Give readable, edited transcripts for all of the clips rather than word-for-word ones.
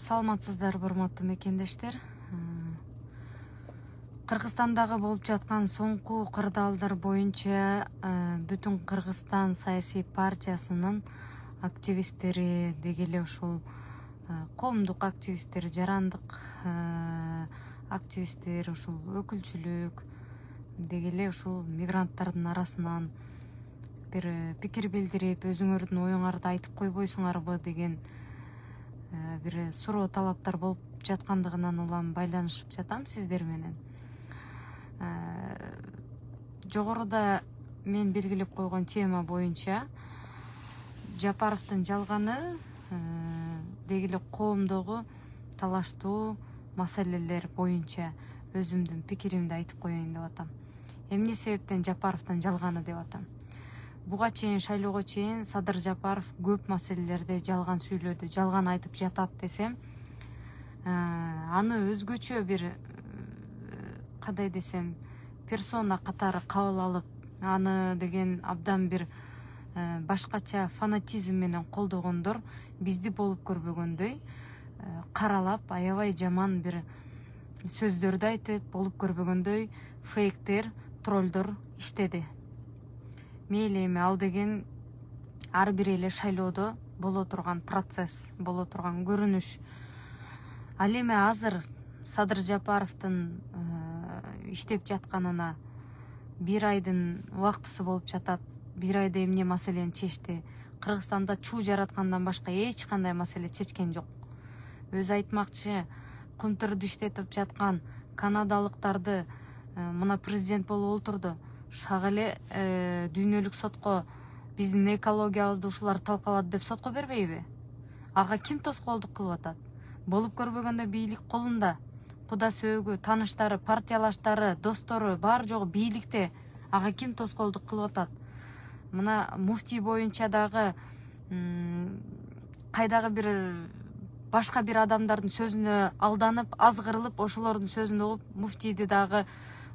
Саламатсыздар, урматтуу мекендештер. Кыргызстандагы болуп жаткан соңку кырдаалдар боюнча бүтүн Кыргызстан саясий партиясынын активисттери, деги эле ушул коомдук активисттер, жарандык активисттер, ушул өкүлчүлүк, деги эле ушул мигранттардын арасынан бир пикир билдирип, өзүңөрдүн оюңарды айтып койбойсуңарбы деген бир суроо талаптар болуп жаткандыгынан улам байланышып жатам сиздер менен. Жогоруда мен белгилеп койгон тема боюнча Жапаровдун жалганы, деги эле коомдогу талаштуу маселелер боюнча өзүмдүн пикиримди айтып коеюн деп атам. Эмне себептен Жапаровдун жалганы деп атам? Буга чейин, шайлоого чейин Садыр Жапаров көп маселелерде жалган сүйлөдү, жалган айтып жатат десем, аны өзгөчө бир кандай десем, персона катары кабыл алып, аны деген абдан бир башкача фанатизм менен колдогондор бизди болуп көрбөгөндөй каралап, аябай жаман бир сөздөрдү айтып, болуп көрбөгөндөй фейктер, троллдор иштеди. Мейли эми ал деген ар бир эле шайлоодо боло турган процесс, боло турган көрүнүш. Ал эми азыр Садыр Жапаровдун иштеп жатканына бир айдын убактысы болуп жатат. Бир айда эмне маселени чечти? Кыргызстанда чуу жараткандан башка эч кандай маселе чечкен жок. Өзү айтмакчы, кумтурду иштетип жаткан канадалыктарды мына президент болуп олтурду. Шага эле дүйнөлүк сотко биздин экологиябызды ушулар талкалады деп сотко бербейби? Ага ким тоскоолдук кылып атат? Болуп көрбөгөндө бийлик колунда. Куда сөөгү, тааныштары, партиялаштары, достору бар жогу бийликте. Ага ким тоскоолдук кылып атат? Мына муфтий боюнча дагы кайдагы бир башка бир адамдардын сөзүнө алданып, азгырылып, ошолордун сөзүн угуп, муфтийди дагы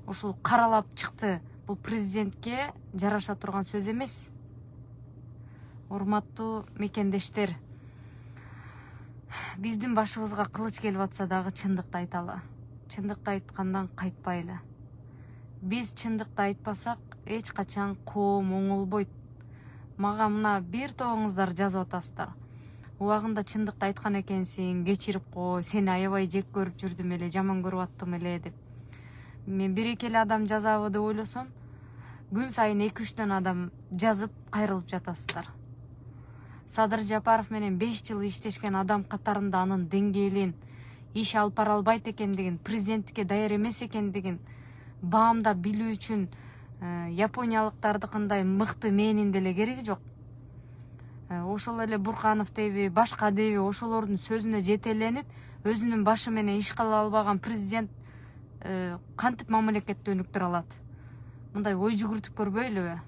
ушул каралап чыкты. Бул президентке жараша турган сөз эмес. Урматтуу мекендештер, биздин башыбызга кылыч келип атса дагы чындыкты айталы. Чындыкты айткандан кайтпайлы. Биз чындыкты айтпасак, эч качан коом оңолбойт. Мага мына бир тобуңуздар жазып атасыздар. Убагында чындыкты айткан экенсиң, кечирип кой, сени аябай жек көрүп жүрдүм эле, жаман көрүп аттым эле деп. Мен бир-эки эле адам жазабы деп ойлосом, күн сайын 2-3 адам жазып кайрылып жатасыздар. Садыр Жапаров менен 5 жыл иштешкен адам катарында анын деңгээлин, иш алып бара албайт экендигин, президенттикке даяр эмес экендигин баамдап билүү үчүн япониялыктардыкындай мыкты мээнин деле кереги жок. Ошол эле Бурканов деби, башка деби, ошолордун сөзүнө жетеленип, өзүнүн башы менен иш кыла албаган президент кантип мамлекетти өнүктүрө алат? Мындай ой жүгүртүп көрбөйлүбү?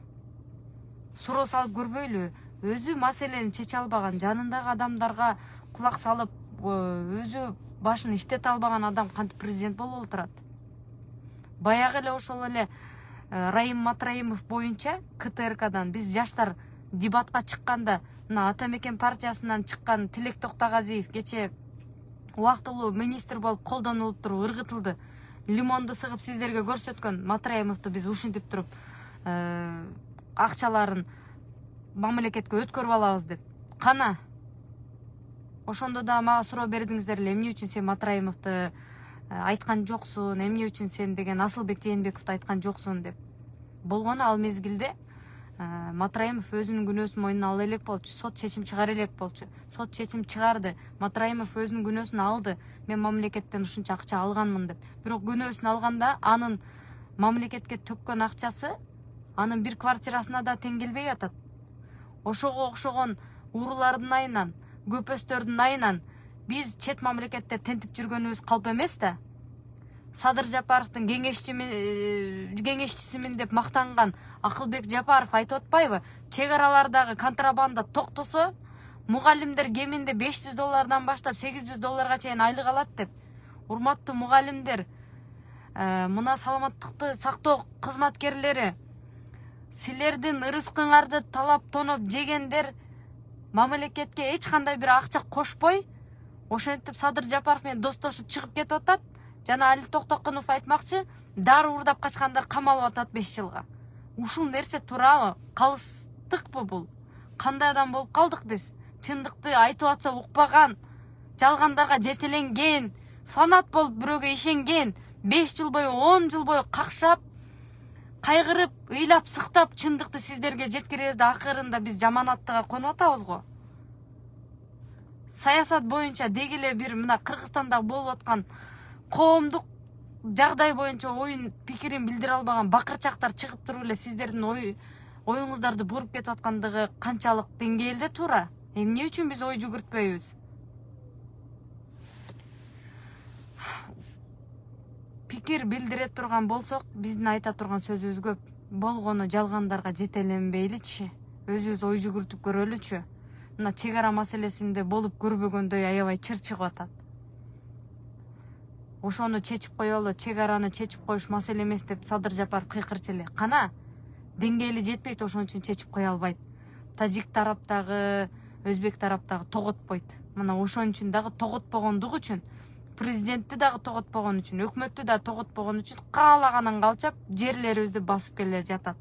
Суроо салып көрбөйлүбү? Өзү маселени чече албаган, жанындагы адамдарга кулак салып, өзү башын иштете албаган адам кантип президент болуп отурат? Баягы эле ошол эле Раим Матраимов боюнча КТРКдан биз жаштар дебатка чыкканда, мына Ата Мекен партиясынан чыккан Тилек Токтогазиев кече убактылуу министр болуп колдонулуп туруп ыргытылды. Лимонду сыгып сиздерге көрсөткөн Матраимовду биз ушинтип туруп акчаларын мамлекетке өткөрүп алабыз деп. Кана? Ошондо да мага суроо бердиңиздер эле, эмне үчүн сен Матраимовду айткан жоксуң, эмне үчүн сен деген Асылбек Жээнбековду айткан жоксуң деп. Болгону ал мезгилде Матраимов өзүнүн күнөөсүн мойнуна ала элек болчу, сот чечим чыгара элек болчу. Сот чечим чыгарды. Матраимов өзүнүн күнөөсүн алды. Мен мамлекеттен ушунча акча алганмын деп. Бирок күнөөсүн алганда анын мамлекетке төккөн акчасы анын бир квартирасына да тең келбей атат. Ошого окшогон уурулардын айынан, көпөстөрдүн айынан биз чет мамлекетте тентип жүргөнүбүз калп эмес да. Садыр Жапаровдун кеңешчисимин деп мактанган Акылбек Жапаров айтып атпайбы? Чек аралардагы контрабанда токтосо, мугалимдер кеминде $500 баштап $800 чейин айлык алат деп. Урматтуу мугалимдер, мына саламаттыкты сактоо кызматкерлери, силердин ырыскыңарды талап тоноп жегендер мамлекетке эч кандай бир акча кошпой, Ошентип Садыр Жапаров менен достошуп чыгып кетип атат. Жана Али Токтокунов айтмакчы, дары уурдап качкандар камалып атат 5 жылга. Ушул нерсе туурабы? Калыстыкпы бул? Кандай адам болуп калдык биз? Чындыкты айтып атса укпаган, жалгандарга жетеленген, фанат болуп бирөөгө ишенген, 5 жыл бою, 10 жыл бою какшап, кайгырып, ыйлап, сыктап чындыкты сиздерге жеткиребиз да акырында биз жаманаттыга конуп атабыз го. Саясат боюнча дегеле бир мына Кыргызстанда болуп аткан коомдук жагдай боюнча оюн пикирин билдире албаган бакырчактар чыгып туруп эле сиздердин оюңуздарды буруп кетип аткандыгы канчалык деңгээлде туура? Эмне үчүн биз ой жүгүртпөйбүз? Пикир билдире турган болсок, биздин айта турган сөзүбүз көп. Болгону жалгандарга жетеленбейличи, өзүбүз ой жүгүртүп көрөлүчү. Мына чек ара маселесинде болуп көрбөгөндөй аябай чыр чыгып атат. Ошону чечип коелу, чек араны чечип коюш маселе эмес деп Садыр Жапаров кыйкырчу эле. Кана деңгээли жетпейт, ошон үчүн чечип кое албайт. Тажик тараптагы, өзбек тараптагы тоготпойт. Мына ошон үчүн дагы тоготпогондугу үчүн, президентти дагы тоготпогон үчүн, өкмөттү да тоготпогон үчүн каалаганын калчап жерлерибизди басып келе жатат.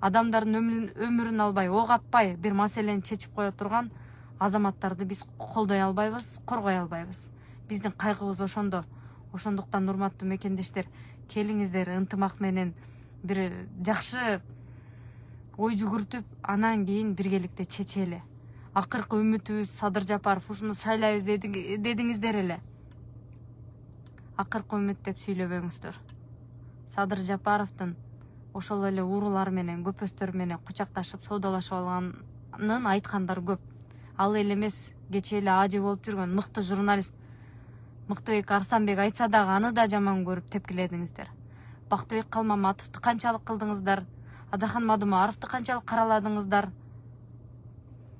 Адамдардын өмүрүн албай, ок атпай бир маселени чечип кое турган азаматтарды биз колдой албайбыз, коргой албайбыз. Биздин кайгыбыз ошондо. Ошондуктан урматтуу мекендештер, келиңиздер ынтымак менен бир жакшы ой жүгүртүп, анан кийин биргеликте чечели. Акыркы үмүтүбүз Садыр Жапаров, ушуну шайлайбыз дедиңиздер эле. Акыркы үмүт деп сүйлөбөңүздөр. Садыр Жапаровдун ошол эле уурулар менен, көпөстөр менен кучакташып, соодалашып алганын айткандар көп. Ал эле эмес, кечээ эле ажы болуп жүргөн мыкты журналист Мыктыбек Арсанбек айтса дагы аны да жаман көрүп тепкиледиңиздер. Бактыбек Калмаматовду канчалык кылдыңыздар? Адахан Мадумаровду канчалык караладыңыздар?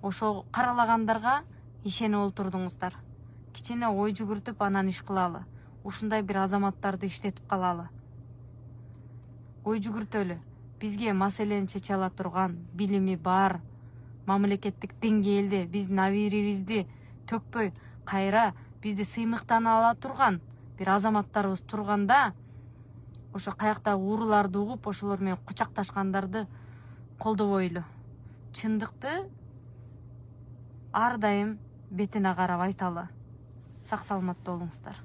Ошо каралагандарга ишенип олтурдуңуздар. Кичине ой жүгүртүп анан иш кылалы. Ушундай бир азаматтарды иштетип калалы. Ой жүгүртөлү. Бизге маселени чече ала турган, билими бар, мамлекеттик деңгээлде биздин абийирибизди төкпөй, кайра бизди сыймыктана ала турган бир азаматтарыбыз турганда, ошо каяктагы ууруларды угуп, ошолор менен кучакташкандарды колдобойлу. Чындыкты ар дайым бетине карап айталы. Сак саламатта болуңуздар.